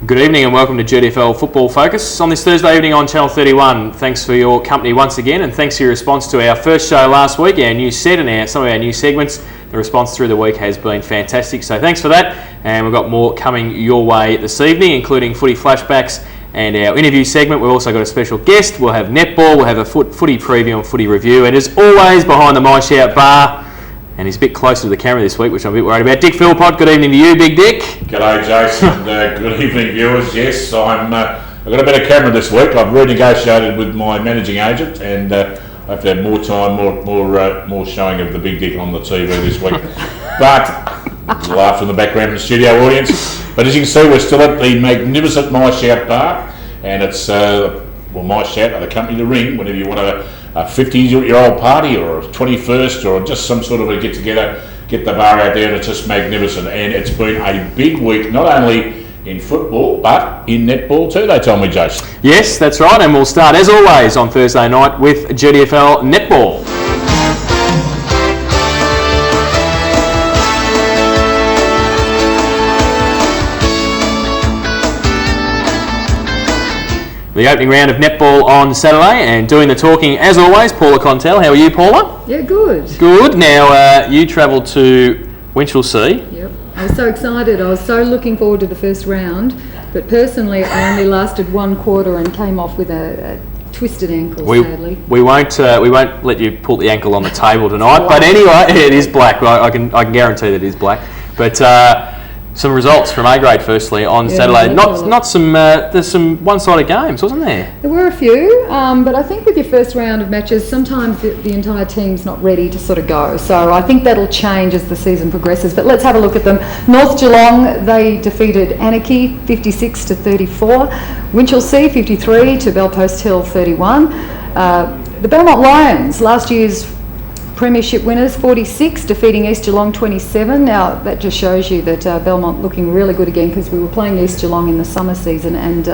Good evening and welcome to GDFL Football Focus on this Thursday evening on Channel 31. Thanks for your company once again, and thanks for your response to our first show last week, our new set and some of our new segments. The response through the week has been fantastic, so thanks for that. And we've got more coming your way this evening, including footy flashbacks and our interview segment. We've also got a special guest. We'll have netball, we'll have a footy preview and footy review, and as always, behind the My Shout bar, and he's a bit closer to the camera this week, which I'm a bit worried about. Dick Philpott, good evening to you, Big Dick. G'day, Jason. Good evening, viewers. Yes, I've got a better camera this week. I've renegotiated with my managing agent, and I have to have more time, more showing of the Big Dick on the TV this week. But laugh in the background of the studio audience. But as you can see, we're still at the magnificent My Shout bar, and it's My Shout are the company to ring whenever you want a 50-year-old party or a 21st or just some sort of a get-together, get the bar out there, and it's just magnificent. And it's been a big week, not only in football, but in netball too, they told me, Jason. Yes, that's right, and we'll start, as always, on Thursday night with GDFL Netball. The opening round of netball on Saturday, and doing the talking, as always, Paula Contel. How are you, Paula? Yeah, good. Good. Now, you travelled to Winchelsea. Yep. I was so excited. I was so looking forward to the first round, but personally, I only lasted one quarter and came off with a twisted ankle, sadly. We won't let you pull the ankle on the table tonight, but anyway, it is black. I can guarantee that it is black. But some results from A grade firstly on Saturday. There's some one-sided games, wasn't there? There were a few, but I think with your first round of matches, sometimes the entire team's not ready to sort of go. So I think that'll change as the season progresses. But let's have a look at them. North Geelong, they defeated Anarchy 56-34. Winchelsea 53 to Belpost Hill 31. The Belmont Lions, last year's Premiership winners, 46, defeating East Geelong 27. Now, that just shows you that Belmont looking really good again, because we were playing East Geelong in the summer season, and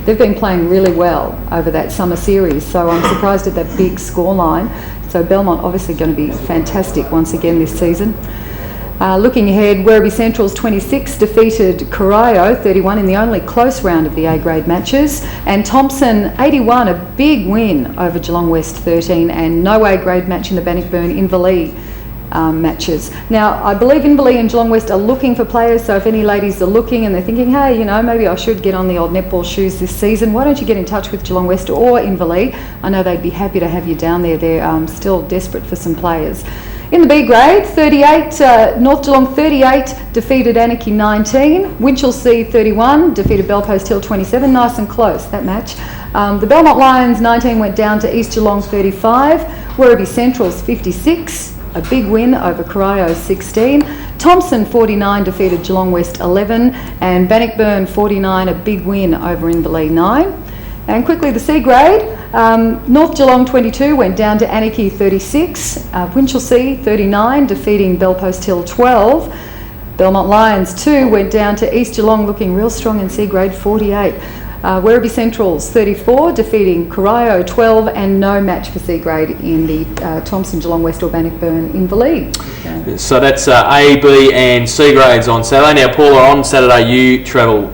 they've been playing really well over that summer series. So I'm surprised at that big scoreline. So Belmont obviously going to be fantastic once again this season. Looking ahead, Werribee Central's 26 defeated Corio 31 in the only close round of the A-grade matches, and Thompson 81, a big win over Geelong West 13, and no A-grade match in the Bannockburn-Inverleigh matches. Now, I believe Inverleigh and Geelong West are looking for players, so if any ladies are looking and they're thinking, hey, maybe I should get on the old netball shoes this season, why don't you get in touch with Geelong West or Inverleigh? I know they'd be happy to have you down there. They're still desperate for some players. In the B grade, 38, North Geelong 38 defeated Anarchy 19. Winchelsea 31 defeated Belpost Hill 27. Nice and close, that match. The Belmont Lions 19 went down to East Geelong 35. Werribee Central's 56, a big win over Corio 16. Thompson 49 defeated Geelong West 11. And Bannockburn 49, a big win over Inverleigh 9. And quickly, the C grade, North Geelong 22 went down to Anarchy 36, Winchelsea 39 defeating Belpost Hill 12, Belmont Lions 2 went down to East Geelong looking real strong in C grade 48, Werribee Central's 34 defeating Corio 12, and no match for C grade in the Thompson, Geelong West or Bannockburn Inverleigh. Okay. So that's A, B and C grades on Saturday. Now, Paula, on Saturday you travel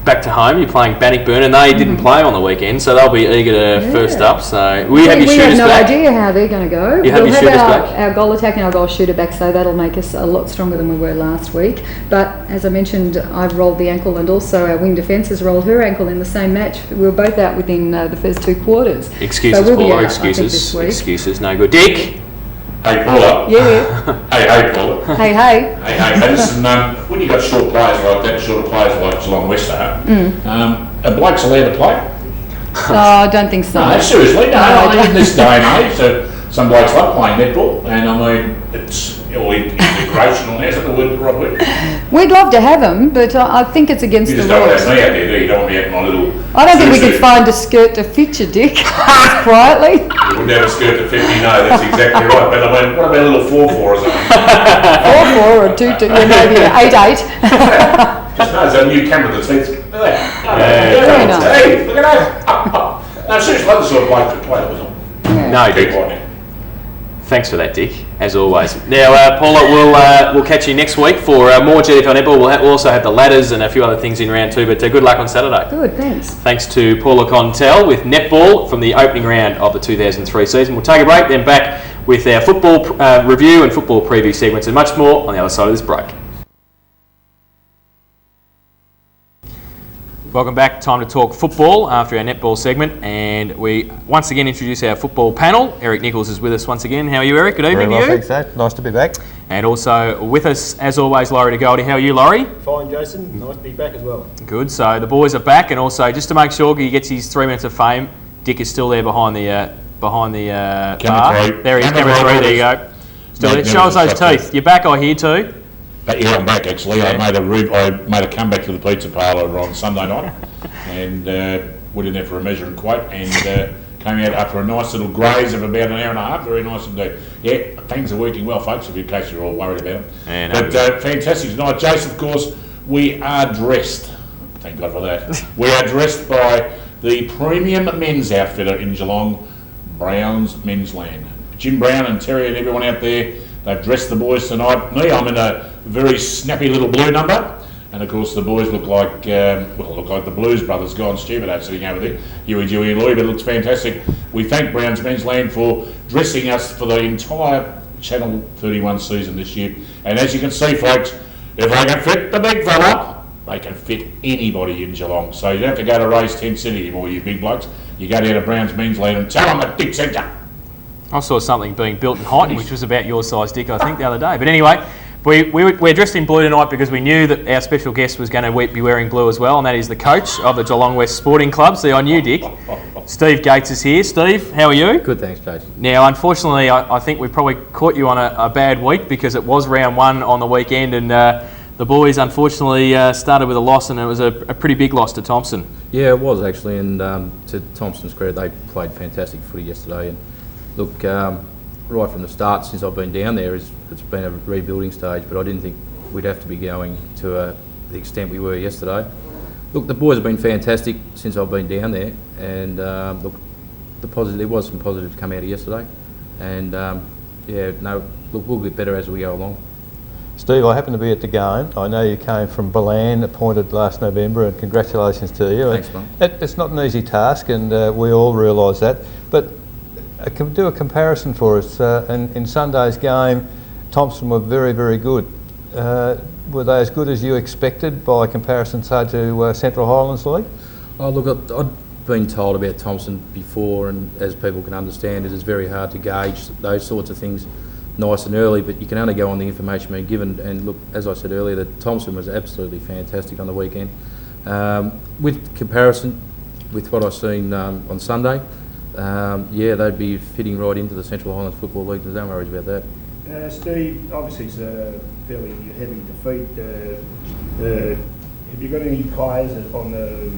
back to home. You're playing Bannockburn, and they didn't play on the weekend, so they'll be eager to first up. So we have no idea how they're going to go. We'll have our goal attack and our goal shooter back, so that'll make us a lot stronger than we were last week. But as I mentioned, I've rolled the ankle, and also our wing defence has rolled her ankle in the same match. We were both out within the first two quarters. Excuses, so Paula. Excuses. No good. Dick. Hey, Paula. Yeah. Hey, Paula. Hey. Listen, when you got short players like that, short players like Geelong West are blokes allowed to play? Oh, I don't think so. No, seriously, no. In this day and age, some blokes love playing netball, and I mean, it's integration on there. Is that the right word? We'd love to have them, but I think it's against the rules. You just don't want to have me out there, do you? You don't want me out my little... I don't think we could find a skirt to fit you, Dick, quietly. You wouldn't have a skirt to fit me, no, that's exactly right. But I mean, what about a little 4-4 or something? 4-4 or 2-2, maybe 8-8. Just know, it's a new camera that fits. Look at that. Very nice. Hey, look at that. No, seriously, like the sort of bloke that play, wasn't it? No, Dick. Thanks for that, Dick, as always. Now, Paula, we'll catch you next week for more GDFL netball. We'll also have the ladders and a few other things in round 2, but good luck on Saturday. Good, thanks. Thanks to Paula Contel with netball from the opening round of the 2003 season. We'll take a break, then back with our football review and football preview segments and much more on the other side of this break. Welcome back. Time to talk football after our netball segment, and we once again introduce our football panel. Eric Nichols is with us once again. How are you, Eric? Good evening. Very well, thanks, Dave. Nice to be back. And also with us, as always, Laurie DeGoldie. How are you, Laurie? Fine, Jason. Nice to be back as well. Good. So the boys are back, and also just to make sure he gets his 3 minutes of fame, Dick is still there behind the bar. There he is. Camera 3. There you go. Still there. Show us those teeth. You're back, I hear too. Yeah, I'm back actually. Yeah. I made a comeback to the pizza parlour on Sunday night, and went in there for a measure and quote, and came out after a nice little graze of about an hour and a half. Very nice indeed. Yeah, things are working well, folks. In case you're all worried about them. But fantastic tonight, Jason. Of course, we are dressed. Thank God for that. We are dressed by the premium men's outfitter in Geelong, Brown's Men's Land. Jim Brown and Terry and everyone out there. They've dressed the boys tonight. Me, I'm in a very snappy little blue number, and of course the boys look like the Blues Brothers. Gone stupid out sitting over there. Huey, Dewey, and Louie, but it looks fantastic. We thank Brown's Men's Land for dressing us for the entire Channel 31 season this year. And as you can see, folks, if they can fit the big fella, they can fit anybody in Geelong. So you don't have to go to Race Tent City anymore, you big blokes. You go down to Brown's Men's Land and tell them that Dick sent you. I saw something being built in Highton, which was about your size, Dick, I think, the other day. But anyway, we're dressed in blue tonight because we knew that our special guest was going to be wearing blue as well, and that is the coach of the Geelong West Sporting Club. See, I knew, Dick. Steve Gates is here. Steve, how are you? Good, thanks, Jason. Now, unfortunately, I think we probably caught you on a bad week because it was round 1 on the weekend, and the boys, unfortunately, started with a loss, and it was a pretty big loss to Thompson. Yeah, it was actually, and to Thompson's credit, they played fantastic footy yesterday. And look, right from the start, since I've been down there, it's been a rebuilding stage, but I didn't think we'd have to be going to the extent we were yesterday. Look, the boys have been fantastic since I've been down there, and look, there was some positives come out of yesterday, and look, we'll get better as we go along. Steve, I happened to be at the game. I know you came from Balan, appointed last November, and congratulations to you. Thanks, mate. It's not an easy task, and we all realise that, but do a comparison for us. In Sunday's game, Thompson were very, very good. Were they as good as you expected by comparison, say, to Central Highlands League? Oh, look, I've been told about Thompson before, and as people can understand, it is very hard to gauge those sorts of things nice and early, but you can only go on the information being given. And look, as I said earlier, that Thompson was absolutely fantastic on the weekend. With comparison with what I've seen on Sunday, they'd be fitting right into the Central Highlands Football League. There's no worries about that. Steve, obviously it's a fairly heavy defeat. Have you got any players on the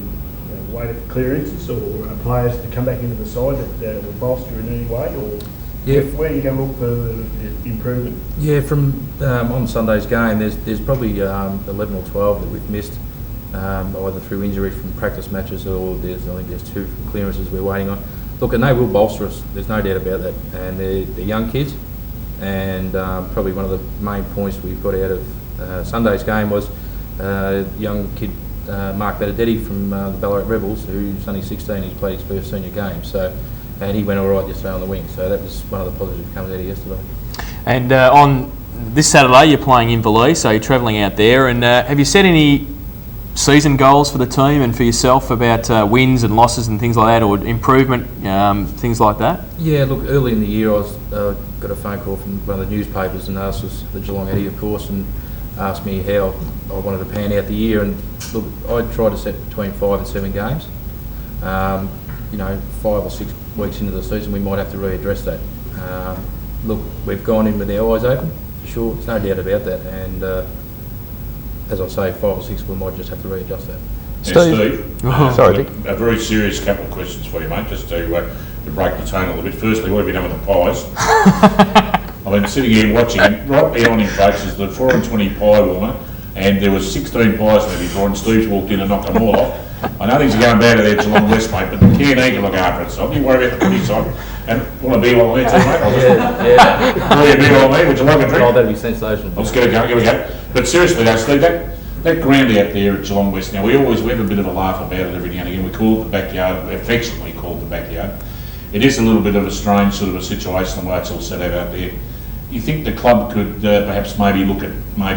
wait of clearances or players to come back into the side that will bolster in any way? Or where are you going to look for improvement? Yeah, from on Sunday's game, there's probably 11 or 12 that we've missed, either through injury from practice matches, or I think there's 2 from clearances we're waiting on. Look, and they will bolster us, there's no doubt about that. And they're young kids, and probably one of the main points we've got out of Sunday's game was young kid Mark Benedetti from the Ballarat Rebels, who's only 16, he's played his first senior game. And he went all right yesterday on the wing, so that was one of the positives that comes out of yesterday. And on this Saturday, you're playing in Inverleigh, so you're travelling out there. And have you set any season goals for the team and for yourself about wins and losses and things like that, or improvement, things like that? Yeah, look, early in the year I got a phone call from one of the newspapers and asked us, the Geelong Eddie of course, and asked me how I wanted to pan out the year. And look, I tried to set between 5 and 7 games. 5 or 6 weeks into the season we might have to readdress that. Look, we've gone in with our eyes open, for sure, there's no doubt about that, and as I say, 5 or 6 we might just have to readjust that. Steve, sorry, Dick. A very serious couple of questions for you, mate, just to break the tone a little bit. Firstly, what have you done with the pies? I've been sitting here watching, and right behind him, folks, is the 4 and 20 pie warmer. and there was 16 players there before, and Steve's walked in and knocked them all off. I know things are going bad at there Geelong West, mate, but the KNE can look after it, so don't you worry about the footy side. And want to be like me too, mate? Will you be like me? Would you like a drink? Oh, that'd be sensational. Let's get it going, here we go. But seriously though, Steve, that ground out there at Geelong West, now we have a bit of a laugh about it every now and again. We call it the backyard, we affectionately call it the backyard. It is a little bit of a strange sort of a situation the way it's all set out there. You think the club could perhaps maybe look at,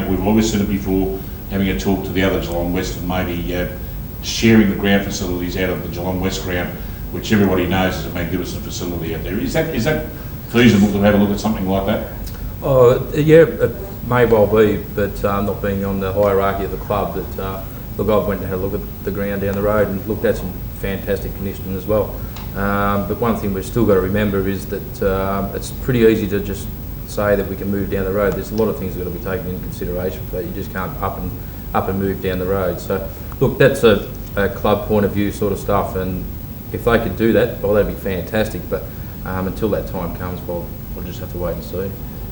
we've always said it before, having a talk to the other Geelong West and maybe sharing the ground facilities out of the Geelong West ground, which everybody knows is a magnificent facility out there. Is that feasible to have a look at something like that? Oh, yeah, it may well be, but not being on the hierarchy of the club, that look, I went and had a look at the ground down the road and looked at some fantastic conditioning as well. But one thing we've still got to remember is that it's pretty easy to just say that we can move down the road. There's a lot of things that have got to be taken into consideration for that. You just can't up and move down the road. So, look, that's a club point of view sort of stuff, and if they could do that, well, that'd be fantastic. But until that time comes, well, we'll just have to wait and see.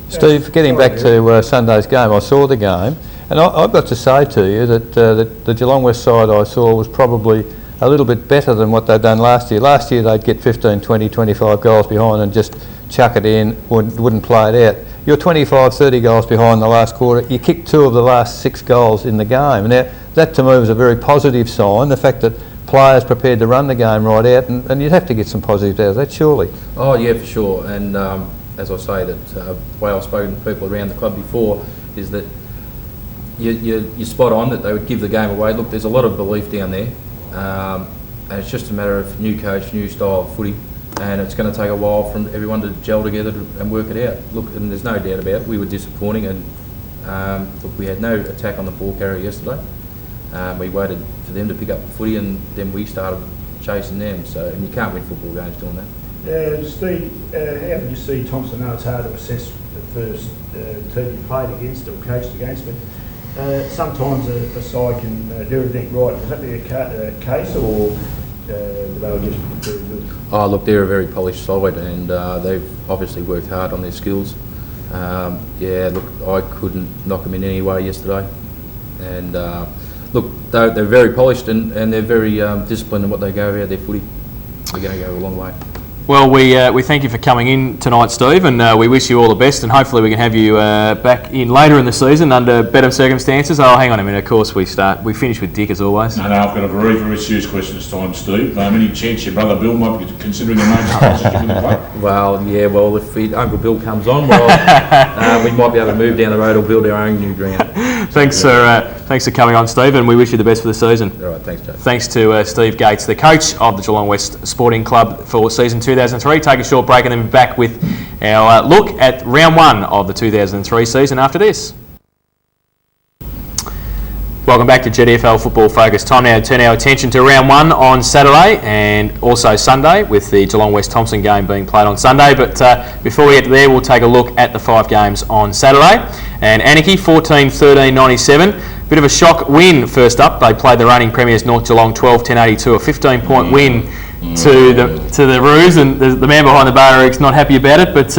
Steve, getting back to Sunday's game, I saw the game, and I've got to say to you that the Geelong West side I saw was probably a little bit better than what they'd done last year. Last year they'd get 15, 20, 25 goals behind and just chuck it in, wouldn't play it out. You're 25, 30 goals behind the last quarter. You kicked 2 of the last 6 goals in the game. Now, that to me was a very positive sign, the fact that players prepared to run the game right out, and you'd have to get some positives out of that, surely. Oh, yeah, for sure. And as I say, that the way I've spoken to people around the club before is that you're spot on that they would give the game away. Look, there's a lot of belief down there, and it's just a matter of new coach, new style of footy, and it's going to take a while for everyone to gel together and work it out. Look, and there's no doubt about it, we were disappointing, and look, we had no attack on the ball carrier yesterday. We waited for them to pick up the footy, and then we started chasing them. So, and you can't win football games doing that. Steve, how did you see Thompson? I know it's hard to assess the first team you played against or coached against, but sometimes a side can do everything right. Was that the case, or they were just very good? Oh, look, they're a very polished side, and they've obviously worked hard on their skills. Yeah, look, I couldn't knock them in any way yesterday, and look, they're very polished and they're very disciplined in what they go about their footy. They're going to go a long way. Well, we thank you for coming in tonight, Steve, and we wish you all the best, and hopefully we can have you back in later in the season under better circumstances. Oh, hang on a minute, of course we finish with Dick as always. No, I've got a very, very serious question this time, Steve. Any chance your brother Bill might be considering the main sponsorship of the club? Well, yeah, well, if Uncle Bill comes on, well, we might be able to move down the road or build our own new ground. Thanks for coming on, Steve, and we wish you the best for the season. All right, thanks, Joe. Thanks to Steve Gates, the coach of the Geelong West Sporting Club for season 2003. Take a short break and then be back with our look at round 1 of the 2003 season after this. Welcome back to GDFL Football Focus. Time now to turn our attention to round 1 on Saturday and also Sunday, with the Geelong West Thompson game being played on Sunday. But before we get there, we'll take a look at the 5 games on Saturday. And Anarchy 14-13-97. Bit of a shock win first up. They played the reigning premiers North Geelong 12-10-82, a 15-point win to the Roos, and the man behind the bar is not happy about it, but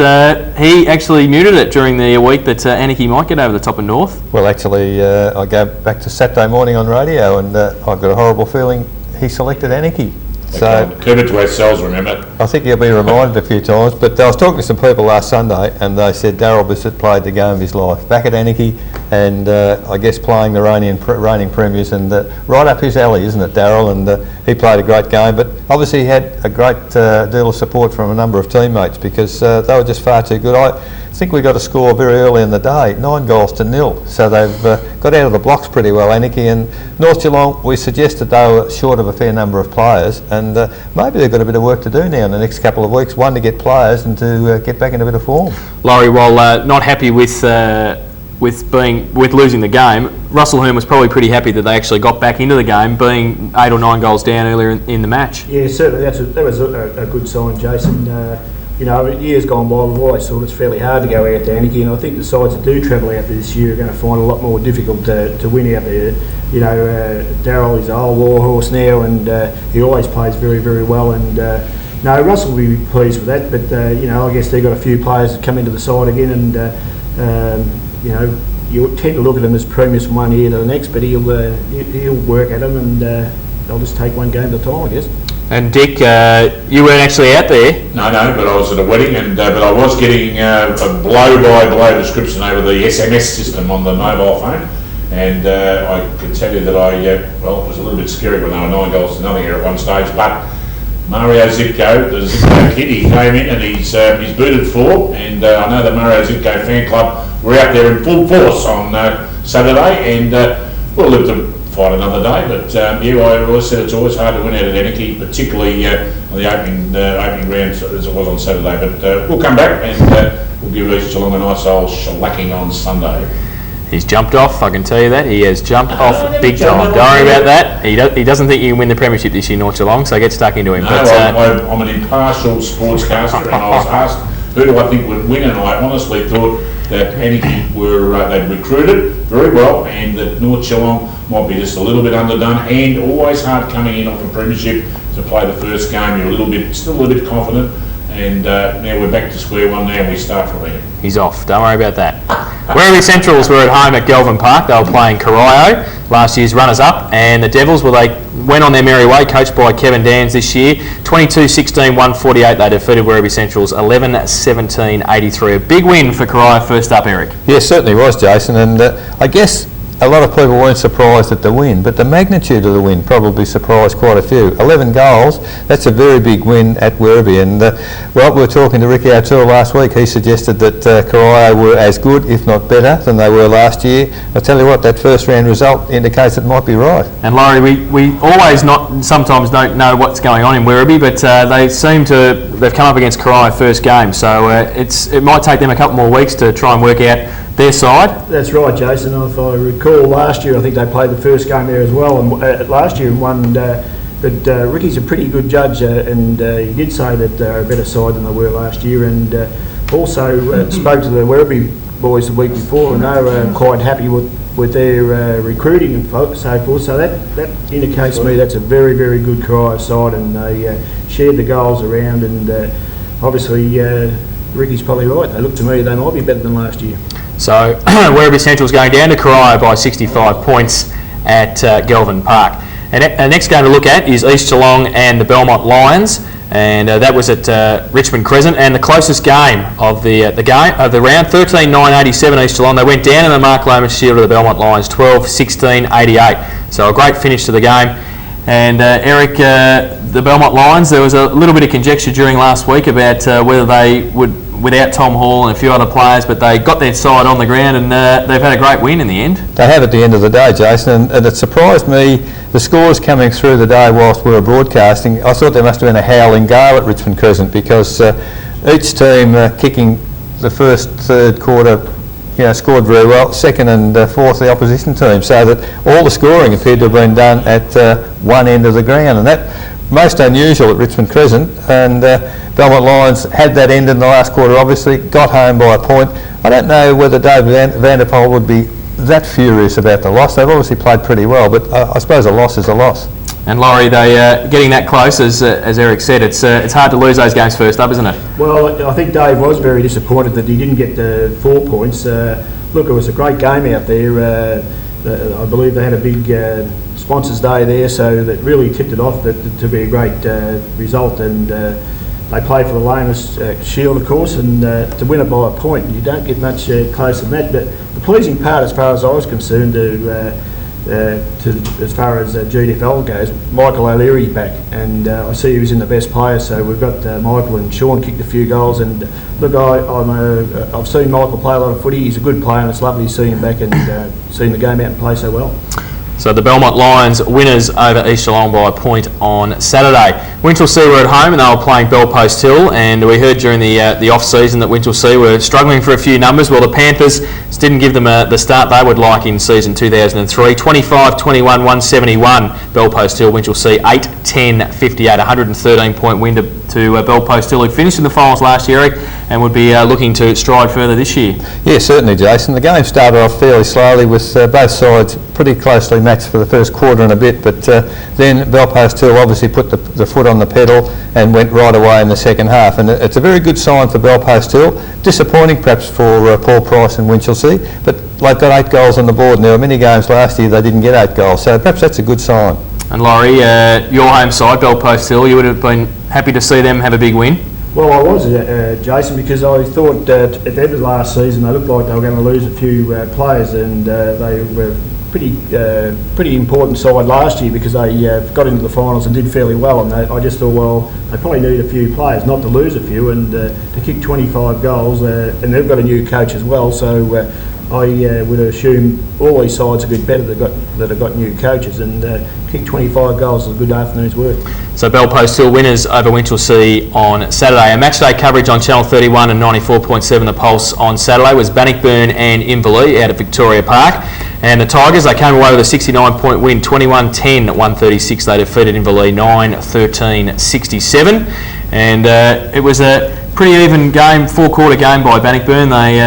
he actually muted it during the week that Anarchy might get over the top of North. Well, actually, I go back to Saturday morning on radio, and I've got a horrible feeling he selected Anarchy. So keep it to ourselves, remember. I think he'll be reminded a few times. But I was talking to some people last Sunday, and they said Daryl Bissett played the game of his life back at Anarchy, and I guess playing the reigning premiers, and right up his alley, isn't it, Daryl? And he played a great game, but obviously he had a great deal of support from a number of teammates because they were just far too good. I think we got a score very early in the day, 9-0. So they've got out of the blocks pretty well, Anarchy. And North Geelong, we suggested they were short of a fair number of players, and maybe they've got a bit of work to do now in the next couple of weeks. One, to get players, and to get back in a bit of form. Laurie, while not happy with losing the game, Russell Hearn was probably pretty happy that they actually got back into the game, being 8 or 9 goals down earlier in the match. Yeah, certainly that was a good sign, Jason. You know, years gone by, we've always thought it's fairly hard to go out to Anarchy, and I think the sides that do travel out this year are going to find it a lot more difficult to win out there. You know, Daryl is an old warhorse now, and he always plays very, very well. And no, Russell will be pleased with that. But you know, I guess they've got a few players that come into the side again, and you know, you tend to look at him as premiers from one year to the next, but he'll work at them, and they'll just take one game at a time, I guess. And Dick, you weren't actually out there. No, but I was at a wedding, and but I was getting a blow-by-blow description over the SMS system on the mobile phone, and I can tell you that it was a little bit scary when they were 9-0 here at one stage, but Mario Zipko, the Zipko kid, he came in and he's booted 4, and I know the Mario Zipko fan club were out there in full force on Saturday, and we'll live to fight another day, but I always said it's always hard to win out at Anarchy, particularly on the opening round as it was on Saturday, but we'll come back and we'll give East Geelong a nice old shellacking on Sunday. He's jumped off, I can tell you that. He has jumped off big time. Don't worry about that. He doesn't think you can win the premiership this year, North Geelong, so get stuck into him. No, but, I'm an impartial sportscaster, and I was asked who do I think would win, and I honestly thought that Anarchy they'd recruited very well, and that North Geelong might be just a little bit underdone, and always hard coming in off a premiership to play the first game. You're still a little bit confident, and now we're back to square one now, and we start from there. He's off, don't worry about that. Werribee Centrals were at home at Galvin Park. They were playing Corio, last year's runners-up, and the Devils, they went on their merry way, coached by Kevin Dans this year. 22-16, 148, they defeated Werribee Centrals 11-17, 83. A big win for Corio first up, Eric. Yes, certainly was, Jason, and I guess a lot of people weren't surprised at the win, but the magnitude of the win probably surprised quite a few. 11 goals, that's a very big win at Werribee, and we were talking to Ricky O'Toole last week. He suggested that Corio were as good, if not better, than they were last year. I tell you what, that first round result indicates it might be right. And Laurie, we always sometimes don't know what's going on in Werribee, but they've come up against Corio first game, so it might take them a couple more weeks to try and work out their side. That's right, Jason. If I recall, last year I think they played the first game there as well, and last year and won. But Ricky's a pretty good judge, and he did say that they're a better side than they were last year, and also spoke to the Werribee boys the week before, and they were quite happy with their recruiting and so forth. So that indicates to me that's a very, very good Corio side, and they shared the goals around, and obviously Ricky's probably right. They look to me they might be better than last year. So Werribee Central's going down to Corio by 65 points at Galvin Park. And our next game to look at is East Geelong and the Belmont Lions, and that was at Richmond Crescent. And the closest game of the round, 13-9-87 East Geelong. They went down in the Mark Lomas Shield to the Belmont Lions, 12-16, 88. So a great finish to the game. And Eric, the Belmont Lions, there was a little bit of conjecture during last week about whether they would, without Tom Hall and a few other players, but they got their side on the ground, and they've had a great win in the end. They have at the end of the day, Jason, and it surprised me, the scores coming through the day whilst we were broadcasting. I thought there must have been a howling gale at Richmond Crescent, because each team kicking the first third quarter scored very well, second and fourth the opposition team, so that all the scoring appeared to have been done at one end of the ground, and that most unusual at Richmond Crescent. And Belmont Lions had that end in the last quarter, obviously, got home by a point. I don't know whether David van der Poel would be that furious about the loss. They've obviously played pretty well, but I suppose a loss is a loss. And Laurie, they getting that close, as Eric said, it's hard to lose those games first up, isn't it? Well, I think Dave was very disappointed that he didn't get the 4 points. Look, it was a great game out there. I believe they had a big sponsors day there, so that really tipped it off to be a great result. And they played for the Lomas Shield, of course, and to win it by a point, you don't get much closer than that. But the pleasing part, as far as I was concerned, as far as GDFL goes, Michael O'Leary's back, and I see he was in the best player. So we've got Michael and Sean kicked a few goals, and look, I've seen Michael play a lot of footy. He's a good player, and it's lovely to see him back and seeing the game out and play so well. So the Belmont Lions winners over East Geelong by a point on Saturday. Winchelsea were at home and they were playing Bellpost Hill, and we heard during the off-season that Winchelsea were struggling for a few numbers. Well, the Panthers didn't give them the start they would like in season 2003. 25-21, 171 Bellpost Hill, Winchelsea 8-10, 58, 113-point win to to Belpost Hill, who finished in the finals last year, Eric, and would be looking to stride further this year. Yeah, certainly, Jason. The game started off fairly slowly with both sides pretty closely matched for the first quarter and a bit, but then Belpost Hill obviously put the foot on the pedal and went right away in the second half. And it's a very good sign for Belpost Hill. Disappointing perhaps for Paul Price and Winchelsea, but they've got 8 goals on the board. Now, many games last year they didn't get 8 goals, so perhaps that's a good sign. And Laurie, your home side, Belpost Hill, you would have been happy to see them have a big win? Well, I was, Jason, because I thought at the end of last season they looked like they were going to lose a few players, and they were pretty important side last year because they got into the finals and did fairly well, and I just thought, well, they probably need a few players, not to lose a few, and to kick 25 goals, and they've got a new coach as well, so I would assume all these sides are a bit better that have got new coaches, and kick 25 goals is a good afternoon's work. So Belpost Hill winners over Winchelsea on Saturday. Our match day coverage on Channel 31 and 94.7 The Pulse on Saturday was Bannockburn and Inverleigh out at Victoria Park. And the Tigers, they came away with a 69-point win, 21-10 at 136. They defeated Inverleigh 9-13-67. And it was a pretty even game, 4-quarter game by Bannockburn. They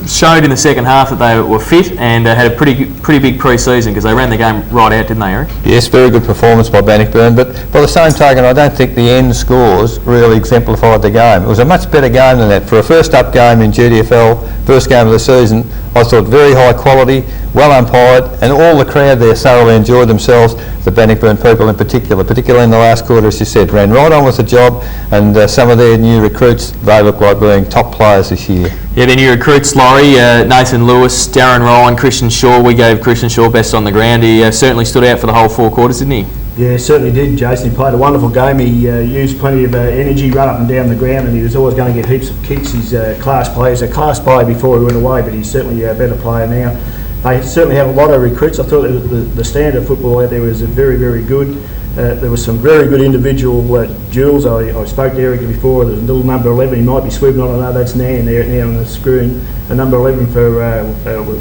showed in the second half that they were fit and had a pretty big pre-season because they ran the game right out, didn't they, Eric? Yes, very good performance by Bannockburn, but by the same token I don't think the end scores really exemplified the game. It was a much better game than that. For a first up game in GDFL, first game of the season, I thought very high quality, well umpired, and all the crowd there thoroughly enjoyed themselves. The Bannockburn people in particularly in the last quarter, as you said, ran right on with the job, and some of their new recruits, they look like being top players this year. Yeah, their new recruits, Laurie, Nathan Lewis, Darren Ryan, Christian Shaw. We gave Christian Shaw best on the ground. He certainly stood out for the whole 4 quarters, didn't he? Yeah, certainly did, Jason. He played a wonderful game. He used plenty of energy, run up and down the ground, and he was always going to get heaps of kicks. He's a class player. He's a class player before he went away, but he's certainly a better player now. They certainly have a lot of recruits. I thought the standard of football out there was very, very good. There was some very good individual duels. I spoke to Eric before. There's a little number 11. He might be sweeping on. I know that's Nan there now on the screen. The number 11 for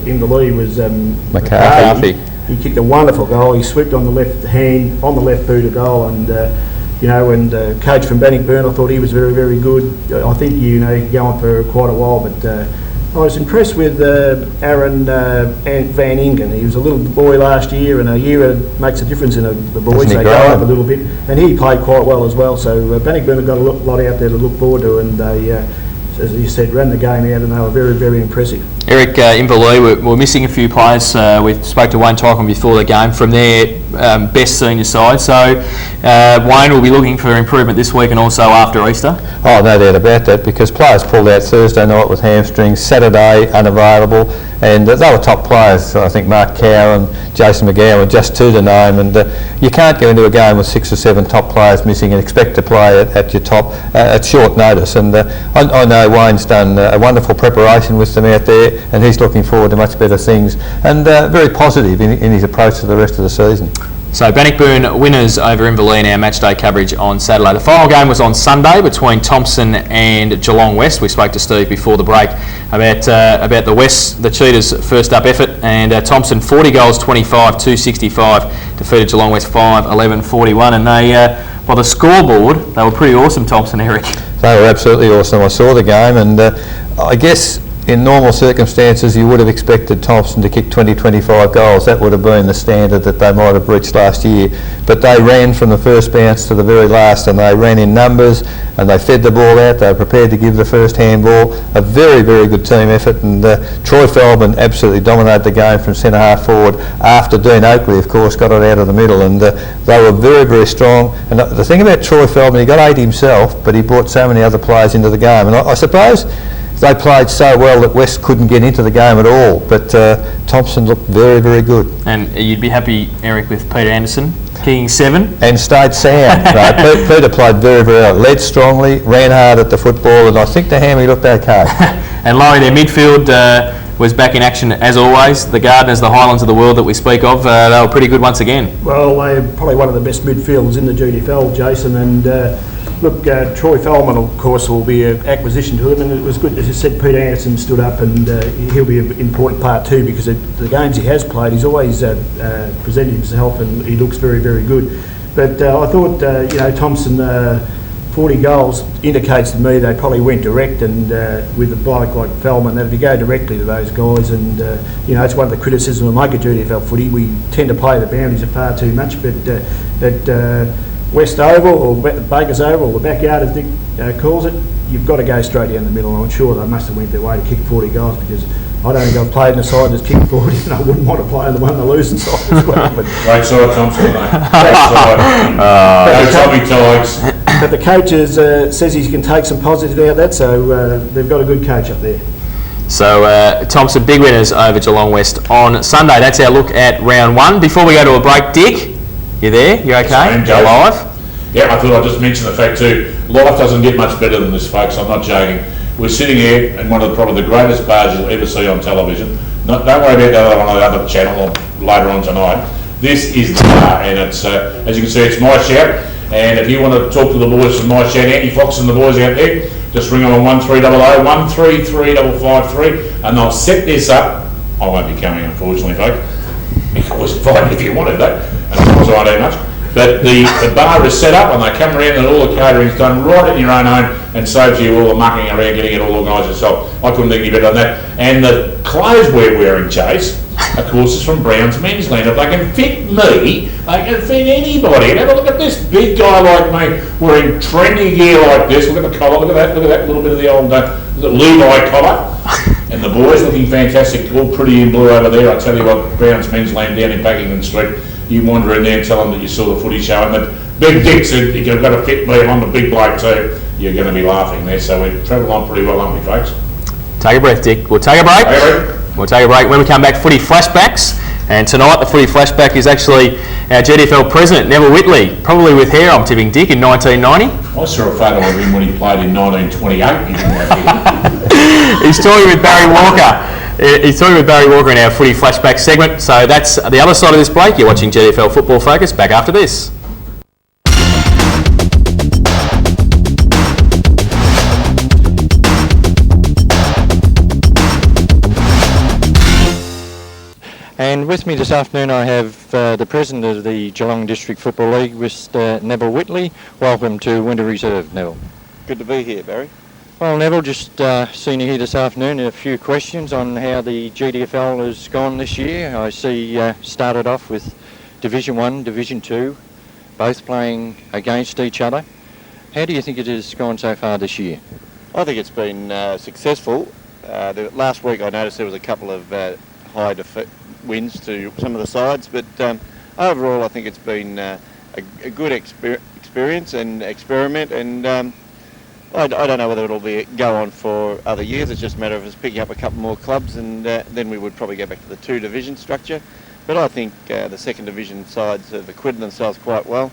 Inverleigh was McCarthy. He kicked a wonderful goal. He swept on the left hand, on the left boot of goal, and coach from Bannockburn, I thought he was very, very good. I think he go on for quite a while, but I was impressed with Aaron Van Ingen. He was a little boy last year, and a year makes a difference in the boys. They go up a little bit, and he played quite well as well. So Bannockburn have got a lot out there to look forward to, and they, as you said, ran the game out, and they were very, very impressive. Eric, Inverleigh were missing a few players. We spoke to Wayne Tycon before the game from their best senior side. So Wayne will be looking for improvement this week and also after Easter. Oh, no doubt about that, because players pulled out Thursday night with hamstrings, Saturday unavailable, and they were top players. I think Mark Cow and Jason McGowan were just 2 to name, and you can't go into a game with 6 or 7 top players missing and expect to play at your top at short notice. And I know Wayne's done a wonderful preparation with them out there, and he's looking forward to much better things, and very positive in his approach to the rest of the season. So Bannockburn winners over Inverleigh in our matchday coverage on Saturday. The final game was on Sunday between Thompson and Geelong West. We spoke to Steve before the break about the West, the Cheetahs' first up effort, and Thompson 40 goals, 25, 265, defeated Geelong West 5-11-41, and they by the scoreboard they were pretty awesome, Thompson, Eric. They were absolutely awesome. I saw the game, and I guess in normal circumstances you would have expected Thompson to kick 20-25 goals. That would have been the standard that they might have reached last year, but they ran from the first bounce to the very last, and they ran in numbers, and they fed the ball out. They were prepared to give the first handball. A very, very good team effort, and Troy Feldman absolutely dominated the game from centre half forward after Dean Oakley, of course, got it out of the middle, and they were very, very strong. And the thing about Troy Feldman, he got 8 himself, but he brought so many other players into the game, and I suppose they played so well that West couldn't get into the game at all, but Thompson looked very, very good. And you'd be happy, Eric, with Peter Anderson kicking 7? And stayed sound. Right. Peter played very, very well, led strongly, ran hard at the football, and I think the hammy looked okay. And Laurie, their midfield was back in action as always. The Gardeners, the Highlands of the world that we speak of, they were pretty good once again. Well, they're probably one of the best midfielders in the GDFL, Jason, and look, Troy Feldman, of course, will be an acquisition to him, and it was good. As you said, Peter Anderson stood up, and he'll be an important part too, because the games he has played, he's always presented himself, and he looks very, very good. But I thought, Thompson, 40 goals indicates to me they probably went direct, and with a bloke like Feldman, that if you go directly to those guys, and it's one of the criticisms we make at GDFL footy, we tend to play the boundaries far too much, but at West Oval or Baker's Oval or the backyard, as Dick calls it, you've got to go straight down the middle, and I'm sure they must have went their way to kick 40 goals, because I don't think I've played in a side that's kicked 40, and I wouldn't want to play in the one the losing side as well. But great side, Thompson, mate. Great side. No Tommy Tigers. But the coach says he can take some positive out of that, so they've got a good coach up there. So Thompson, big winners over Geelong West on Sunday. That's our look at round one. Before we go to a break, Dick, you there? You okay? You're live? Yeah, I thought I'd just mention the fact too, life doesn't get much better than this, folks. I'm not joking. We're sitting here in one of probably the greatest bars you'll ever see on television. Don't worry about the other one on the other channel or later on tonight. This is the bar, and it's as you can see, it's my shout. And if you want to talk to the boys from my shout, Andy Fox and the boys out there, just ring them on 1300 133 553, and they'll set this up. I won't be coming, unfortunately, folks. You can always invite me if you wanted that, and of course I don't much. But the bar is set up, and they come around, and all the catering's done right in your own home, and saves you all the mucking around getting it all organised yourself. I couldn't think any better than that. And the clothes we're wearing, Chase, of course, is from Brown's Men's Land. If they can fit me, they can fit anybody. And have a look at this big guy like me wearing trendy gear like this. Look at the collar, look at that little bit of the old Levi collar. And the boys looking fantastic, all pretty in blue over there. I tell you what, Brown's Men's Land down in Packington Street. You wander in there and tell them that you saw the footy show, and that Big Dick said you've got to fit me, I'm a big bloke too. You're going to be laughing there. So we've travelled on pretty well, aren't we, folks? Take a breath, Dick. We'll take a break. We'll take a break. When we come back, footy flashbacks. And tonight, the footy flashback is actually our GDFL president, Neville Whitley, probably with hair, I'm tipping, Dick, in 1990. I saw a photo of him when he played in 1928. He's talking with Barry Walker. He's talking with Barry Walker in our footy flashback segment. So that's the other side of this break. You're watching GDFL Football Focus. Back after this. And with me this afternoon I have the President of the Geelong District Football League, Mr. Neville Whitley. Welcome to Winter Reserve, Neville. Good to be here, Barry. Well, Neville, just seen you here this afternoon. A few questions on how the GDFL has gone this year. I see started off with Division 1, Division 2, both playing against each other. How do you think it has gone so far this year? I think it's been successful. Last week I noticed there was a couple of high wins to some of the sides, but overall I think it's been a good experience and experiment, and I don't know whether it'll go on for other years. It's just a matter of us picking up a couple more clubs, and then we would probably go back to the 2-division structure. But I think the second division sides have acquitted themselves quite well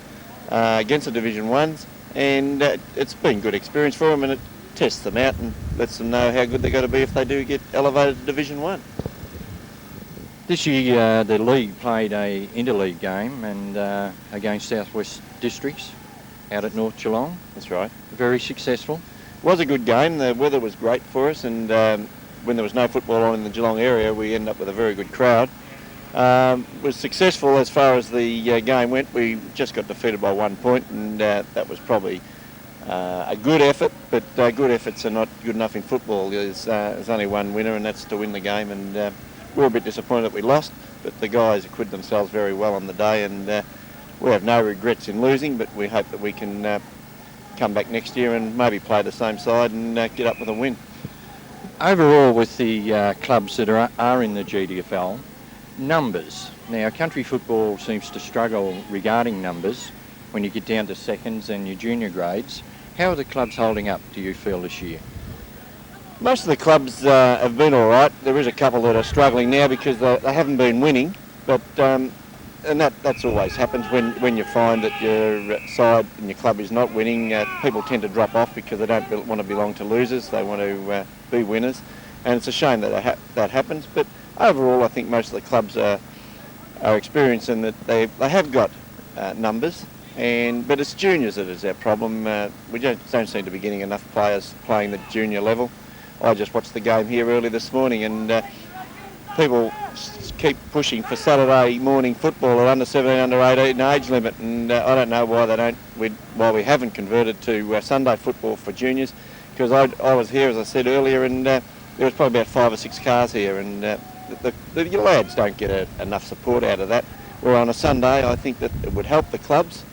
against the Division 1s, and it's been good experience for them, and it tests them out and lets them know how good they're going to be if they do get elevated to Division 1. This year the league played a interleague game and against Southwest Districts out at North Geelong. That's right. Very successful. It was a good game. The weather was great for us, and when there was no football on in the Geelong area, we ended up with a very good crowd. Was successful as far as the game went. We just got defeated by 1 point, and that was probably a good effort, but good efforts are not good enough in football. There's only one winner, and that's to win the game, and we were a bit disappointed that we lost, but the guys acquitted themselves very well on the day, and we have no regrets in losing, but we hope that we can come back next year and maybe play the same side and get up with a win. Overall, with the clubs that are in the GDFL, numbers. Now, country football seems to struggle regarding numbers when you get down to seconds and your junior grades. How are the clubs holding up, do you feel, this year? Most of the clubs have been all right. There is a couple that are struggling now because they haven't been winning, but and that's always happens when you find that your side and your club is not winning. People tend to drop off because they don't want to belong to losers. They want to be winners, and it's a shame that that happens. But overall, I think most of the clubs are experiencing that they have got numbers, but it's juniors that is our problem. We don't seem to be getting enough players playing the junior level. I just watched the game here early this morning, and people keep pushing for Saturday morning football at under 17, under 18 age limit, and I don't know why we haven't converted to Sunday football for juniors, because I was here, as I said earlier, and there was probably about 5 or 6 cars here, and the lads don't get enough support out of that. Where on a Sunday, I think that it would help the clubs.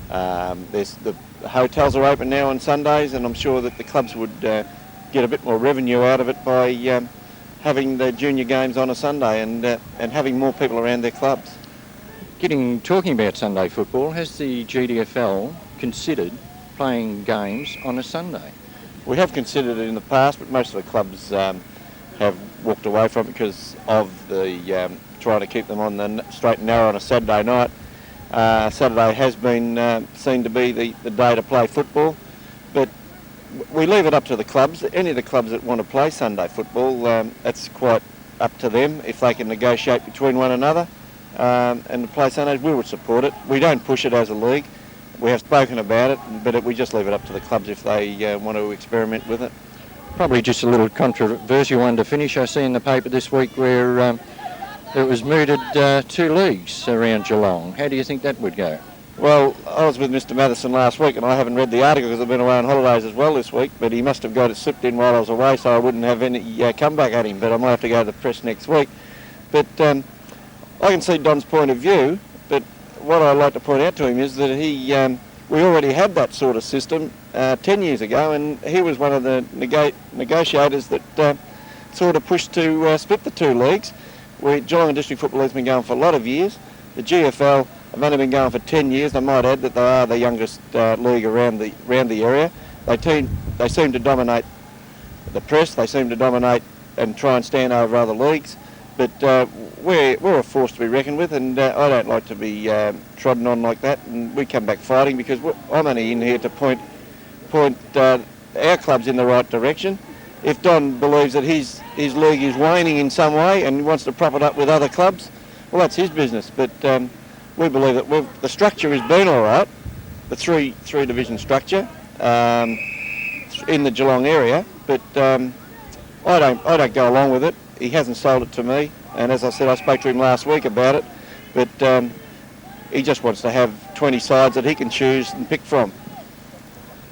The hotels are open now on Sundays, and I'm sure that the clubs would get a bit more revenue out of it by having the junior games on a Sunday and having more people around their clubs. Talking about Sunday football, has the GDFL considered playing games on a Sunday? We have considered it in the past, but most of the clubs have walked away from it because of the trying to keep them on the straight and narrow on a Saturday night. Saturday has been seen to be the day to play football, but we leave it up to the clubs. Any of the clubs that want to play Sunday football, it's quite up to them if they can negotiate between one another and to play Sundays. We would support it. We don't push it as a league. We have spoken about it, but we just leave it up to the clubs if they want to experiment with it. Probably just a little controversial one to finish. I see in the paper this week where it was mooted 2 leagues around Geelong. How do you think that would go? Well, I was with Mr Matheson last week, and I haven't read the article because I've been away on holidays as well this week, but he must have got it slipped in while I was away, so I wouldn't have any comeback at him, but I might have to go to the press next week. But I can see Don's point of view, but what I'd like to point out to him is that we already had that sort of system 10 years ago, and he was one of the negotiators that sort of pushed to split the 2 leagues. Geelong District Football has been going for a lot of years. The GFL have only been going for 10 years. I might add that they are the youngest league around the area. They seem to dominate the press. They seem to dominate and try and stand over other leagues. But we're a force to be reckoned with, and I don't like to be trodden on like that. And we come back fighting because I'm only in here to point our clubs in the right direction. If Don believes that his league is waning in some way and wants to prop it up with other clubs, well, that's his business. But we believe that the structure has been all right, the three division structure in the Geelong area. But I don't go along with it. He hasn't sold it to me, and as I said, I spoke to him last week about it. But he just wants to have 20 sides that he can choose and pick from.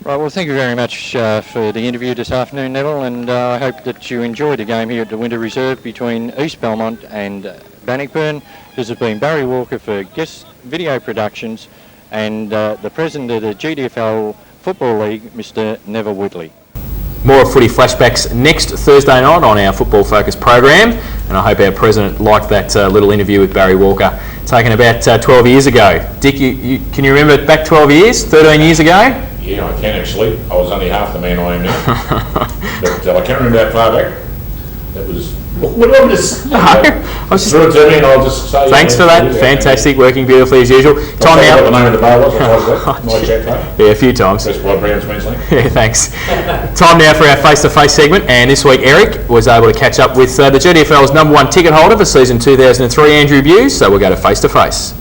Right, well, thank you very much for the interview this afternoon, Neville, and I hope that you enjoyed the game here at the Winter Reserve between East Belmont and Bannockburn. This has been Barry Walker for Guest Video Productions and the President of the GDFL Football League, Mr Neville Whitley. More footy flashbacks next Thursday night on our Football Focus program, and I hope our President liked that little interview with Barry Walker taken about 12 years ago. Dick, can you remember back 12 years, 13 years ago? Yeah, I can actually. I was only half the man I am now. But I can't remember that far back. That was... What did I just say? I was just... Threw it to me and I'll just say... Thanks for that. Fantastic. Working beautifully as usual. Time now... What the name of the bar was? My chat bar. Yeah, a few times. Best by Browns, Queensland. Yeah, thanks. Time now for our face-to-face segment, and this week Eric was able to catch up with the GDFL's #1 ticket holder for season 2003, Andrew Buse, so we'll go to face-to-face.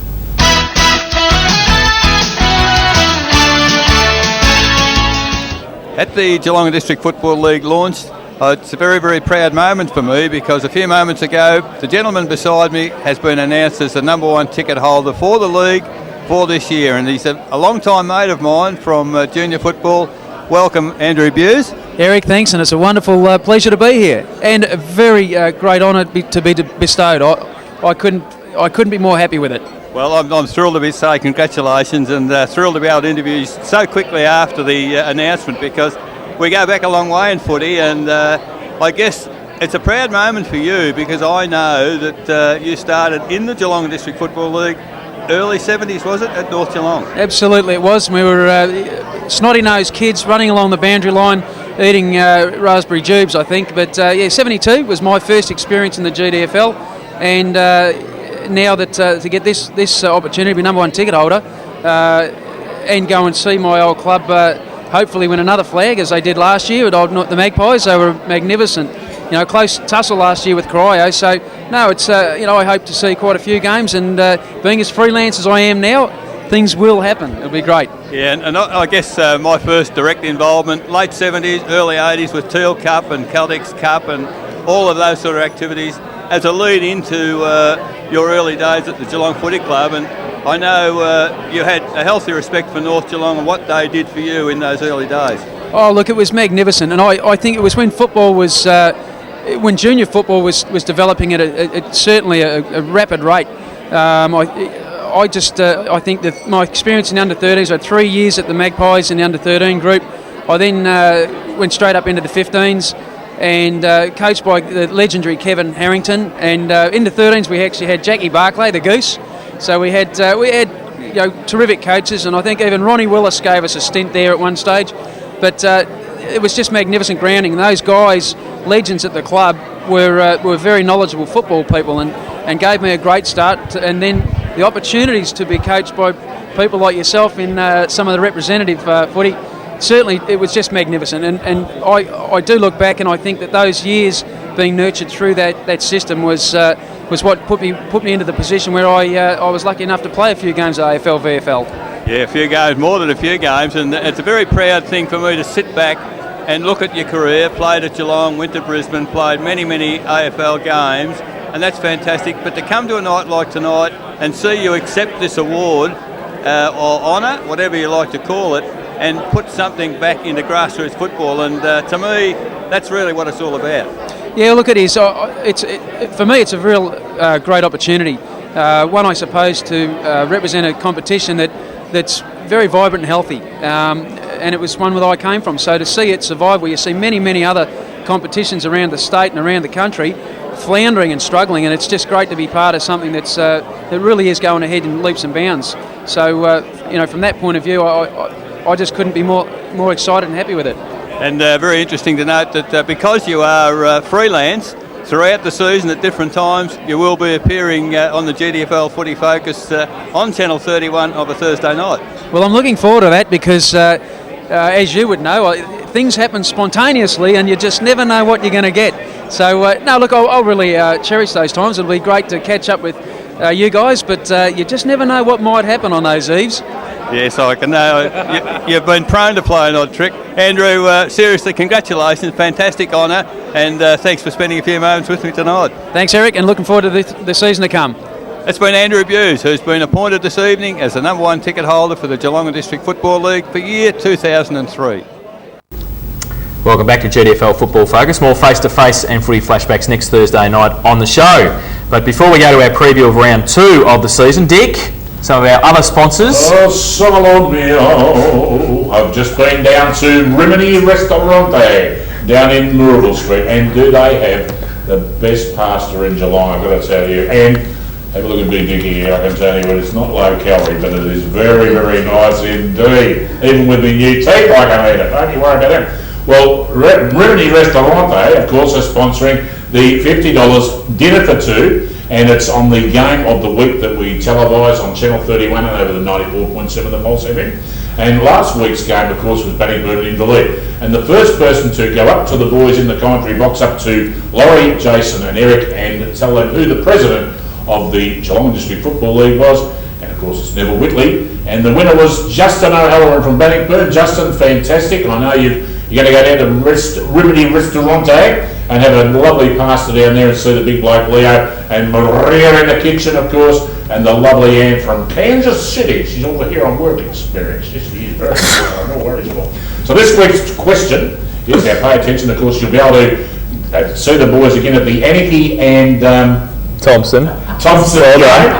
At the Geelong District Football League launch, it's a very, very proud moment for me because a few moments ago, the gentleman beside me has been announced as the #1 ticket holder for the league for this year, and he's a long-time mate of mine from junior football. Welcome, Andrew Buse. Eric, thanks, and it's a wonderful pleasure to be here, and a very great honour to be bestowed. I couldn't be more happy with it. Well, I'm thrilled to say congratulations, and thrilled to be able to interview you so quickly after the announcement, because we go back a long way in footy, and I guess it's a proud moment for you because I know that you started in the Geelong District Football League early 70s, was it, at North Geelong? Absolutely, it was. We were snotty-nosed kids running along the boundary line, eating raspberry jubes, I think. But 72 was my first experience in the GDFL, and now that to get this opportunity to be #1 ticket holder and go and see my old club hopefully win another flag as they did last year with the Magpies. They were magnificent. Close tussle last year with Cryo. So no, it's I hope to see quite a few games, and being as freelance as I am now, things will happen. It'll be great. Yeah, and I guess my first direct involvement, late 70s, early 80s with Teal Cup and Celtics Cup and all of those sort of activities. as a lead into your early days at the Geelong Footy Club, and I know you had a healthy respect for North Geelong and what they did for you in those early days. Oh, look, it was magnificent, and I think it was when football was, when junior football was developing at certainly a rapid rate. I think that my experience in the under-13s, I had 3 years at the Magpies in the under-13 group. I then went straight up into the 15s and coached by the legendary Kevin Harrington. And in the 13s, we actually had Jackie Barclay, the Goose. So we had terrific coaches, and I think even Ronnie Willis gave us a stint there at one stage. But it was just magnificent grounding. And those guys, legends at the club, were very knowledgeable football people and gave me a great start. And then the opportunities to be coached by people like yourself in some of the representative footy, certainly it was just magnificent. And I do look back and I think that those years being nurtured through that system was what put me into the position where I was lucky enough to play a few games at AFL, VFL. Yeah, a few games, more than a few games, and it's a very proud thing for me to sit back and look at your career. Played at Geelong, went to Brisbane, played many AFL games, and that's fantastic. But to come to a night like tonight and see you accept this award or honour, whatever you like to call it, and put something back into grassroots football, and to me, that's really what it's all about. Yeah, look, it is. For me, it's a real great opportunity. One, I suppose, to represent a competition that's very vibrant and healthy, and it was one that I came from. So to see it survive, where you see many other competitions around the state and around the country floundering and struggling, and it's just great to be part of something that really is going ahead in leaps and bounds. So from that point of view, I just couldn't be more excited and happy with it. And very interesting to note that because you are freelance, throughout the season at different times, you will be appearing on the GDFL Footy Focus on Channel 31 of a Thursday night. Well, I'm looking forward to that because, as you would know, things happen spontaneously and you just never know what you're going to get. So, no, look, I'll really cherish those times. It'll be great to catch up with you guys, but you just never know what might happen on those eves. Yes, I can know. You've been prone to play an odd trick. Andrew, seriously, congratulations, fantastic honour, and thanks for spending a few moments with me tonight. Thanks, Eric, and looking forward to the season to come. It's been Andrew Bewes, who's been appointed this evening as the #1 ticket holder for the Geelong District Football League for year 2003. Welcome back to GDFL Football Focus. More face-to-face and footy flashbacks next Thursday night on the show. But before we go to our preview of round 2 of the season, Dick, some of our other sponsors. I've just been down to Rimini Restaurante down in Murrell Street, and do they have the best pasta in Geelong, I've got to tell you. And have a look at Big Dicky here, I can tell you, it's not low calorie, but it is very nice indeed. Even with the new teeth, I can eat it. Don't you worry about that. Well, Rimini Restaurante, of course, are sponsoring the $50 dinner for two, and it's on the game of the week that we televise on Channel 31 and over the 94.7 the Pulse FM. And last week's game, of course, was Bannockburn in the lead. And the first person to go up to the boys in the commentary box, up to Laurie, Jason and Eric, and tell them who the president of the Geelong District Football League was, and of course it's Neville Whitley, and the winner was Justin O'Halloran from Bannockburn. Justin, fantastic. I know you're going to go down to Rimini Restaurante and have a lovely pasta down there and see the big bloke Leo and Maria in the kitchen, of course, and the lovely Anne from Kansas City. She's over here on work experience. Yes, she is very good. No worries at all. So this week's question is, now pay attention, of course, you'll be able to see the boys again at the Anarchy and Thompson game.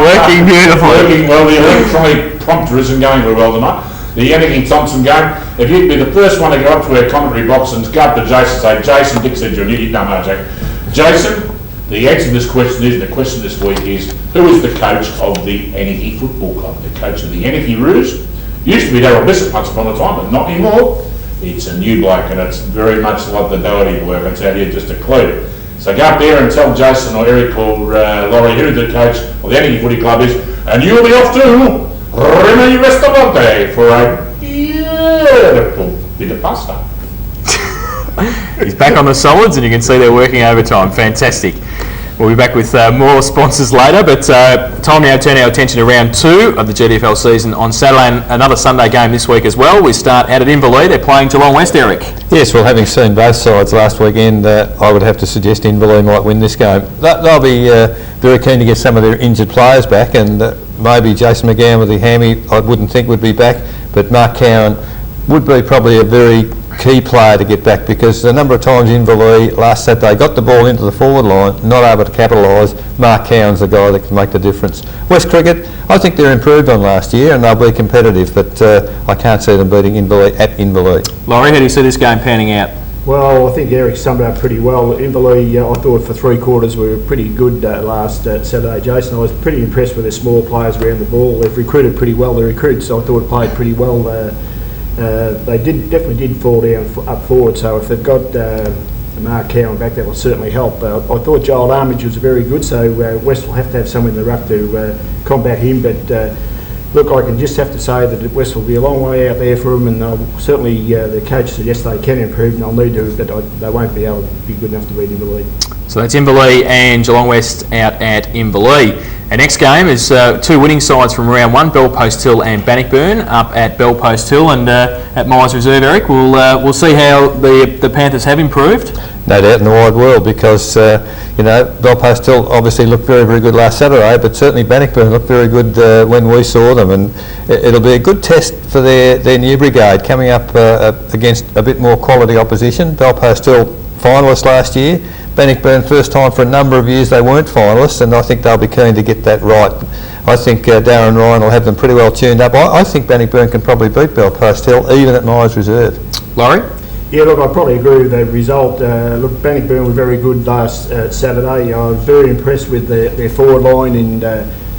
Working beautifully. Working well. The electronic prompter isn't going very well tonight. The Anarchy Thompson game. If you'd be the first one to go up to our commentary box and go up to Jason and say, Jason, Dick said you're new, you don't know, Jack. Jason, the answer to this question is, and the question this week is, who is the coach of the Anarchy Football Club? The coach of the Anarchy Roos used to be Darryl Bissett once upon a time, but not anymore. It's a new bloke, and it's very much like the Doherty boy, I can tell you, just a clue. So go up there and tell Jason or Eric or Laurie who the coach of the Anarchy Footy Club is, and you'll be off to Rimini Restaurante for a beautiful bit of pasta. He's back on the solids and you can see they're working overtime. Fantastic. We'll be back with more sponsors later, but time now to turn our attention to round 2 of the GDFL season on Saturday, and another Sunday game this week as well. We start out at Inverleigh. They're playing Geelong West, Eric. Yes, well, having seen both sides last weekend, I would have to suggest Inverleigh might win this game. They'll be very keen to get some of their injured players back, and maybe Jason McGowan with the hammy, I wouldn't think would be back, but Mark Cowan would be probably a very key player to get back, because a number of times Inverleigh last Saturday got the ball into the forward line, not able to capitalise. Mark Cowan's the guy that can make the difference. West Cricket, I think they're improved on last year and they'll be competitive, but I can't see them beating Inverleigh at Inverleigh. Laurie, how do you see this game panning out? Well, I think Eric summed it up pretty well. Inverleigh, I thought for 3 quarters we were pretty good last Saturday, Jason. I was pretty impressed with their small players around the ball. They've recruited pretty well, the recruits, so I thought played pretty well. They definitely did fall down up forward, so if they've got Mark Cowan back, that will certainly help. I thought Joel Armitage was very good, so West will have to have someone in the ruck to combat him, but look, I can just have to say that West will be a long way out there for them, and certainly the coach suggests they can improve, and they'll need to, but they won't be able to be good enough to beat Inverleigh. So that's Inverleigh and Geelong West out at Inverleigh. Our next game is 2 winning sides from round 1, Belpost Hill and Bannockburn, up at Belpost Hill, and at Myers Reserve, Eric. We'll see how the Panthers have improved. No doubt in the wide world, because Belpost Hill obviously looked very, very good last Saturday, but certainly Bannockburn looked very good when we saw them, and it'll be a good test for their new brigade coming up against a bit more quality opposition. Belpost Hill finalists last year. Bannockburn, first time for a number of years they weren't finalists, and I think they'll be keen to get that right. I think Darren Ryan will have them pretty well tuned up. I think Bannockburn can probably beat Belpost Hill, even at Myers Reserve. Laurie? Yeah, look, I probably agree with the result. Look, Bannockburn were very good last Saturday. I was very impressed with their forward line, and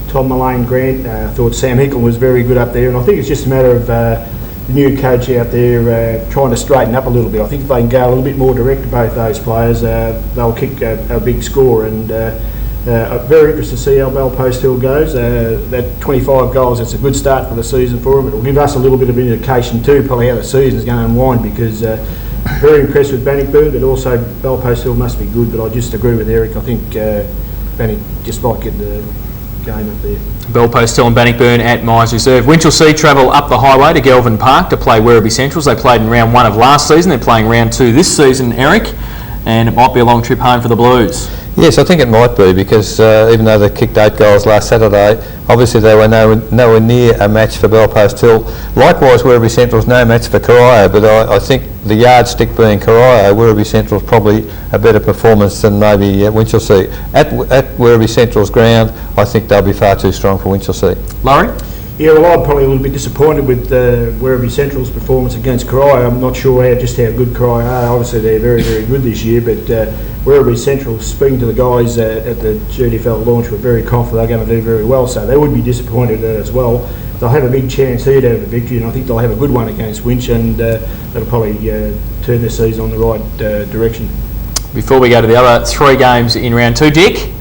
Tom Mullane Grant. I thought Sam Hickle was very good up there, and I think it's just a matter of the new coach out there trying to straighten up a little bit. I think if they can go a little bit more direct to both those players, they'll kick a big score, and very interested to see how Belpost Hill goes. That 25 goals, that's a good start for the season for them. It will give us a little bit of indication too, probably how the season is going to unwind, because very impressed with Bannockburn, but also Belpost Hill must be good, but I just agree with Eric. I think Bannock just might get the game up there. Belpost Hill and Bannockburn at Myers Reserve. Winchelsea travel up the highway to Gelvin Park to play Werribee Centrals. They played in round 1 of last season. They're playing round 2 this season, Eric, and it might be a long trip home for the Blues. Yes, I think it might be, because even though they kicked 8 goals last Saturday, obviously they were nowhere near a match for Belpost Hill. Likewise, Werribee Central's no match for Corio, but I think the yardstick being Corio, Werribee Central's probably a better performance than maybe Winchelsea. At Werribee Central's ground, I think they'll be far too strong for Winchelsea. Laurie? Yeah, well, I'm probably a little bit disappointed with Werribee Central's performance against Corio. I'm not sure just how good Corio are. Obviously, they're very, very good this year, but Werribee Central, speaking to the guys at the GDFL launch, were very confident they're going to do very well, so they would be disappointed as well. They'll have a big chance here to have a victory, and I think they'll have a good one against Winch, and that'll probably turn their season on the right direction. Before we go to the other 3 games in round 2, Dick,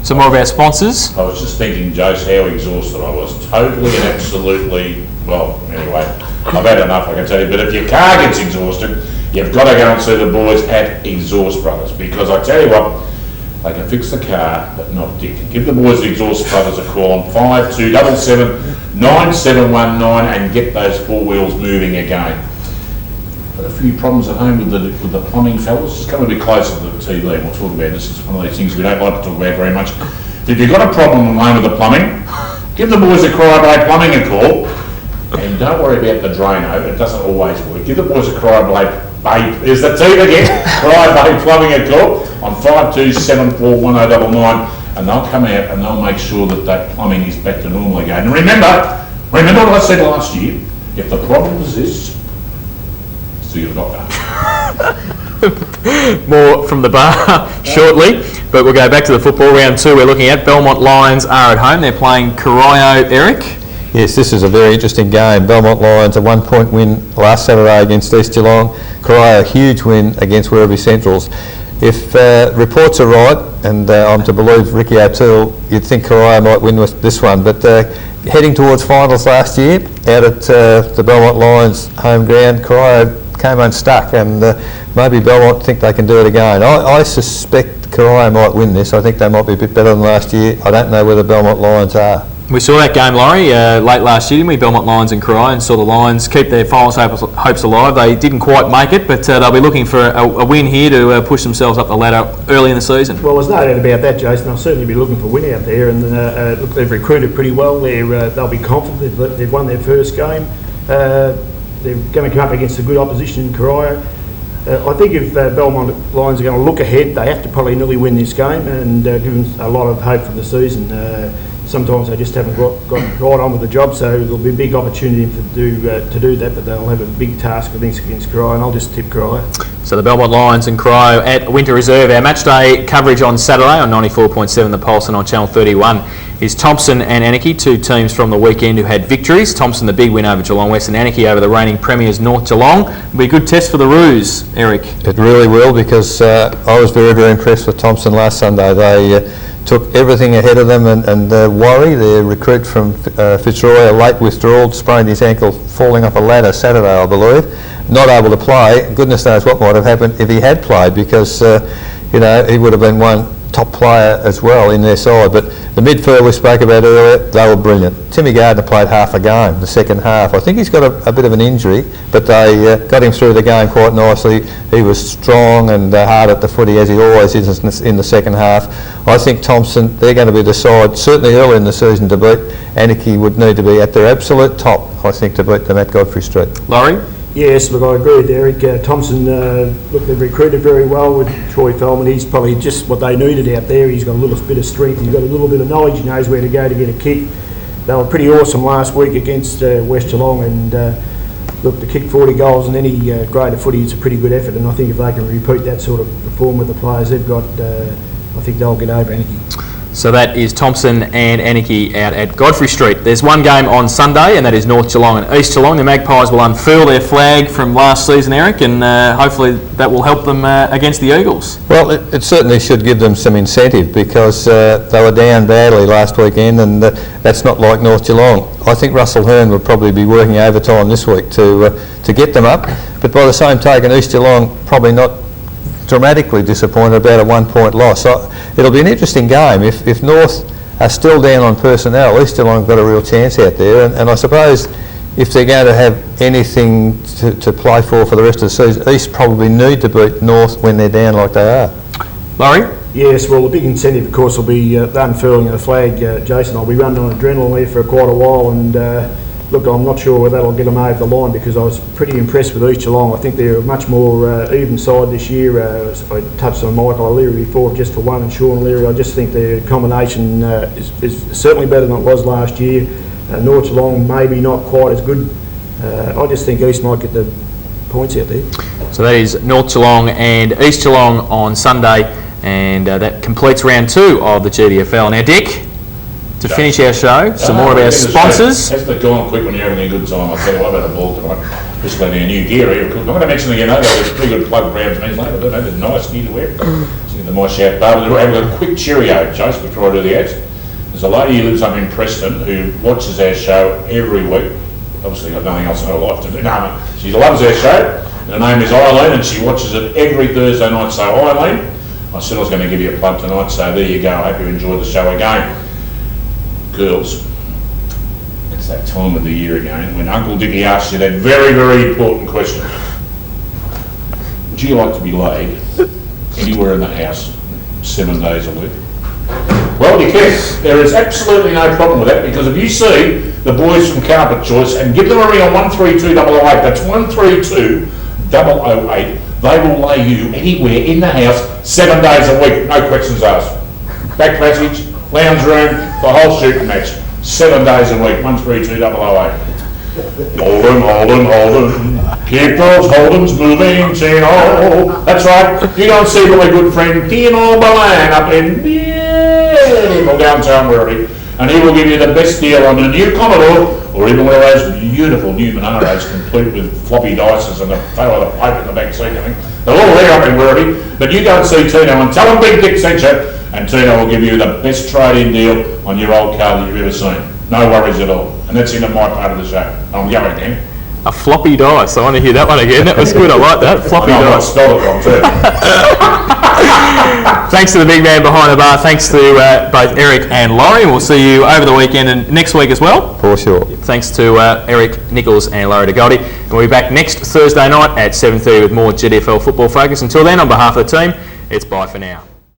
some more of our sponsors. I was just thinking, Jose, how exhausted I was. Totally and absolutely, well, anyway, I've had enough, I can tell you. But if your car gets exhausted, you've got to go and see the boys at Exhaust Brothers, because I tell you what, they can fix the car, but not Dick. Give the boys at Exhaust Brothers a call on 5277 9719 and get those 4 wheels moving again. Got a few problems at home with the plumbing, fellas. Just come a bit closer to the TV and we'll talk about this. It's one of these things we don't like to talk about very much. If you've got a problem at home with the plumbing, give the boys at Cryoblade Plumbing a call, and don't worry about the Drano. It doesn't always work. Give the boys at Cryoblade, there's the team again, Cryoblade Plumbing a call on 52741099, and they'll come out and they'll make sure that plumbing is back to normal again. And remember what I said last year, if the problem persists, see your doctor. More from the bar shortly, but we'll go back to the football. Round 2 we're looking at. Belmont Lions are at home. They're playing Corio, Eric. Yes, this is a very interesting game. Belmont Lions, a 1-point win last Saturday against East Geelong. Corio, a huge win against Werribee Centrals. If reports are right, and I'm to believe Ricky O'Toole, you'd think Corio might win with this one, but heading towards finals last year out at the Belmont Lions home ground, Corio came unstuck, and maybe Belmont think they can do it again. I suspect Corio might win this. I think they might be a bit better than last year. I don't know where the Belmont Lions are. We saw that game, Laurie, late last year, didn't we? Belmont Lions and Corio, and saw the Lions keep their finals hopes alive. They didn't quite make it, but they'll be looking for a win here to push themselves up the ladder early in the season. Well, there's no doubt about that, Jason. They'll certainly be looking for a win out there, and look, they've recruited pretty well. They'll be confident. They've won their first game. They're going to come up against a good opposition in Corio. I think if Belmont Lions are going to look ahead, they have to probably nearly win this game and give them a lot of hope for the season. Sometimes they just haven't got right on with the job, so there'll be a big opportunity to do that, but they'll have a big task, I think, against Corio, and I'll just tip Corio. So the Belmont Lions and Corio at Winter Reserve. Our match day coverage on Saturday on 94.7 The Pulse and on Channel 31 is Thompson and Anarchy, two teams from the weekend who had victories. Thompson the big win over Geelong West, and Anarchy over the reigning premiers North Geelong. It'll be a good test for the Roos, Eric. It really will, because I was very, very impressed with Thompson last Sunday. They took everything ahead of them, and Worry, their recruit from Fitzroy, a late withdrawal, sprained his ankle falling off a ladder Saturday, I believe. Not able to play. Goodness knows what might have happened if he had played, because he would have been one top player as well in their side. But the midfield we spoke about earlier, they were brilliant. Timmy Gardner played half a game, the second half. I think he's got a bit of an injury, but they got him through the game quite nicely. He was strong and hard at the footy, as he always is in the second half. I think Thompson, they're going to be the side, certainly early in the season, to beat. Anarchy would need to be at their absolute top, I think, to beat them at Godfrey Street. Laurie? Yes, look, I agree with Eric. Thompson, look, they've recruited very well with Troy Feldman. He's probably just what they needed out there. He's got a little bit of strength. He's got a little bit of knowledge. He knows where to go to get a kick. They were pretty awesome last week against West Geelong, and look, to kick 40 goals in any grade of footy, it's a pretty good effort. And I think if they can repeat that sort of perform with the players they've got, I think they'll get over Anarchy. So that is Thompson and Anarchy out at Godfrey Street. There's one game on Sunday, and that is North Geelong and East Geelong. The Magpies will unfurl their flag from last season, Eric, and hopefully that will help them against the Eagles. Well, it certainly should give them some incentive, because they were down badly last weekend, and that's not like North Geelong. I think Russell Hearn will probably be working overtime this week to get them up, but by the same token, East Geelong probably not dramatically disappointed about a 1 point loss. So it'll be an interesting game. If North are still down on personnel, East Geelong have got a real chance out there, and I suppose if they're going to have anything to play for the rest of the season, East probably need to beat North when they're down like they are. Laurie? Yes, well, the big incentive, of course, will be the unfurling of the flag, Jason. I'll be running on adrenaline there for quite a while, and look, I'm not sure whether that'll get them over the line, because I was pretty impressed with East Geelong. I think they're a much more even side this year. I touched on Michael O'Leary before, just for one, and Sean O'Leary. I just think their combination is certainly better than it was last year. North Geelong maybe not quite as good. I just think East might get the points out there. So that is North Geelong and East Geelong on Sunday, and that completes round 2 of the GDFL. Now, Dick, to finish our show, some more of our sponsors. Has to go on quick when you're having a good time. I'll tell you what about the ball tonight. Especially our new gear here. I'm going to mention again, there's a pretty good plug around Queensland. I don't know, there's nice gear to wear. It's in the My Shout bar. But we're having a quick cheerio, Chase, before I do the ads. There's a lady who lives up in Preston who watches our show every week. Obviously got nothing else in her life to do. No, she loves our show. Her name is Eileen, and she watches it every Thursday night. So Eileen, I said I was going to give you a plug tonight, so there you go. I hope you enjoyed the show again. Girls, it's that time of the year again when Uncle Dickie asks you that very, very important question. Would you like to be laid anywhere in the house 7 days a week? Well, you can. There is absolutely no problem with that, because if you see the boys from Carpet Choice and give them a ring on 132008, that's 132008, they will lay you anywhere in the house 7 days a week, no questions asked. Back passage, lounge room, the whole shooting match, 7 days a week, 132008. Holden. Keep those Holdens moving, Tino. That's right. You go and see my good friend Tino Balan up in beautiful downtown Werribee, and he will give you the best deal on a new Commodore, or even one of those beautiful new Monaros, complete with floppy dices and the fellow with the pipe in the back seat. I think they're all there up in Werribee. But you go and see Tino and tell him Big Dick sent you, and Tino will give you the best trade-in deal on your old car that you've ever seen. No worries at all. And that's into my part of the show. I'm going then. A floppy dice. I want to hear that one again. That was good. I like that. Floppy I might dice. spell it wrong too. Thanks to the big man behind the bar. Thanks to both Eric and Laurie. We'll see you over the weekend and next week as well. For sure. Thanks to Eric Nichols and Laurie DeGoldie. And we'll be back next Thursday night at 7:30 with more GDFL Football Focus. Until then, on behalf of the team, it's bye for now.